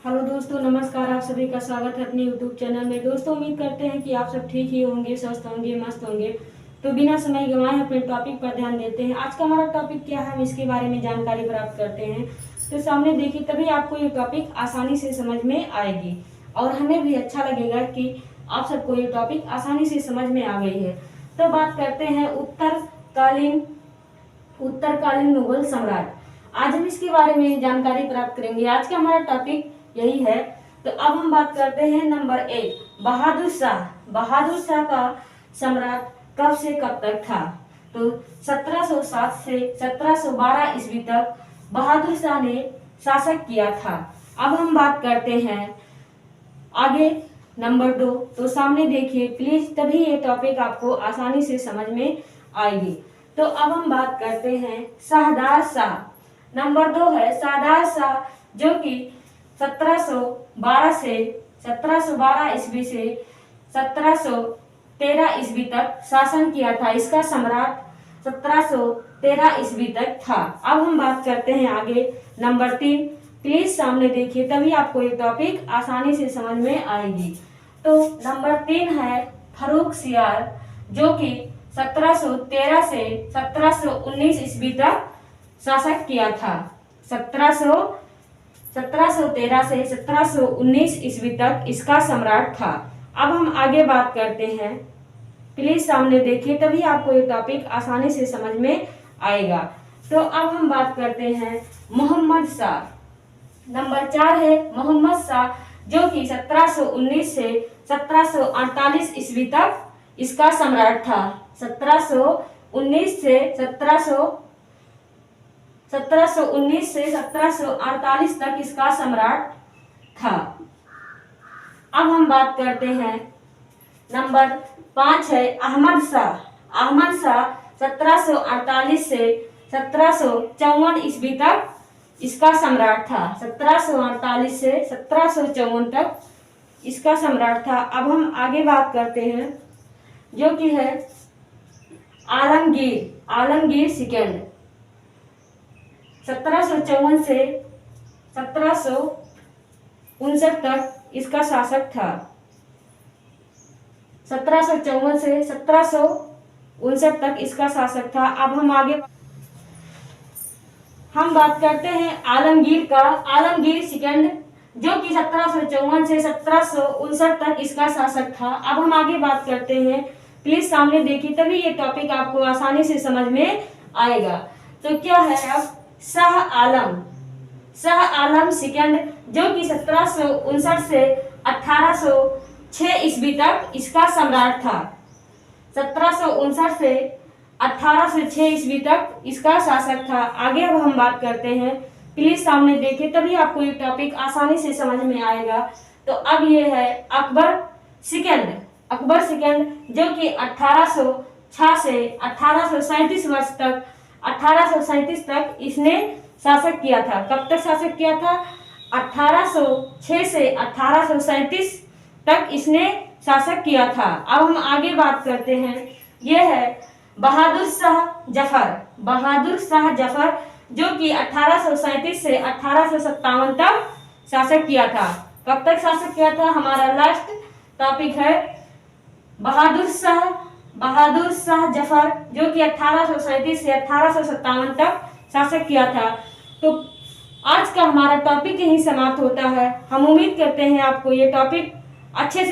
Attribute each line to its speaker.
Speaker 1: Hello दोस्तों, नमस्कार। आप सभी का स्वागत है अपने यूट्यूब चैनल में। दोस्तों, उम्मीद करते हैं कि आप सब ठीक ही होंगे, स्वस्थ होंगे, मस्त होंगे। तो बिना समय गंवाए अपने टॉपिक पर ध्यान देते हैं। आज का हमारा टॉपिक क्या है, हम इसके बारे में जानकारी प्राप्त करते हैं। तो सामने देखिए, तभी आपको ये टॉपिक आसानी से समझ में आएगी और हमें भी अच्छा लगेगा कि आप सबको ये टॉपिक आसानी से समझ में आ गई है। तो बात करते हैं उत्तरकालीन मुगल सम्राट। आज हम इसके बारे में जानकारी प्राप्त करेंगे। आज का हमारा टॉपिक यही है। तो अब हम बात करते हैं नंबर 1, बहादुर शाह। बहादुर शाह का सम्राट कब से कब तक था? तो 1707 से 1712 ईस्वी तक बहादुर शाह ने शासक किया था। अब हम बात करते हैं आगे नंबर 2। तो सामने देखिए प्लीज, तभी ये टॉपिक आपको आसानी से समझ में आएगी। तो अब हम बात करते हैं शाहदार शाह। नंबर 2 है शाहदार शाह, जो कि 1712 से 1712 ईस्वी से 1713 ईस्वी तक शासन किया था। इसका सम्राट 1713 ईस्वी तक था। अब हम बात करते हैं आगे नंबर 3। प्लीज सामने देखिए, तभी आपको ये टॉपिक आसानी से समझ में आएगी। तो नंबर 3 है फर्रुख सियार, जो कि 1713 से 1719 ईस्वी तक शासक किया था। 1713 से 1719 ईस्वी तक इसका सम्राट था। अब हम आगे बात करते हैं। प्लीज सामने देखिए, तभी आपको ये टॉपिक आसानी से समझ में आएगा। तो अब हम बात करते हैं मोहम्मद शाह। नंबर 4 है मोहम्मद शाह, जो कि 1719 से 1748 ईस्वी तक इसका सम्राट था। 1719 से 1748 तक इसका सम्राट था। अब हम बात करते हैं नंबर 5 है अहमद शाह। अहमद शाह 1748 से 1754 ईस्वी तक इसका सम्राट था। 1748 से 1754 तक इसका सम्राट था। अब हम आगे बात करते हैं, जो कि है आलमगीर सेकंड। 1754 से 1759 तक इसका शासक था। 1754 से 1759 तक इसका शासक था। अब हम बात करते हैं आलमगीर सेकंड, जो कि 1754 से 1759 तक इसका शासक था। अब हम आगे बात करते हैं। प्लीज सामने देखिए, तभी ये टॉपिक आपको आसानी से समझ में आएगा। तो क्या है अब शाह आलम सेकंड, जो कि 1759 से 1806 ईस्वी तक इसका सम्राट था। 1759 से 1806 ईस्वी तक इसका शासक था। आगे अब हम बात करते हैं। प्लीज सामने देखिए, तभी आपको ये टॉपिक आसानी से समझ में आएगा। तो अब ये है अकबर सेकंड, जो कि 1806 से 1837 वर्ष तक 1837 तक इसने शासक किया था। कब तक शासक किया था? 1806 से 1837 तक इसने शासक किया था। अब हम आगे बात करते हैं। यह है बहादुर शाह जफर, जो कि 1837 से 1857 तक शासक किया था। कब तक शासक किया था? हमारा लास्ट टॉपिक है बहादुर शाह जफर, जो कि 1837 से 1857 तक शासक किया था। तो आज का हमारा टॉपिक यही समाप्त होता है। हम उम्मीद करते हैं आपको ये टॉपिक अच्छे से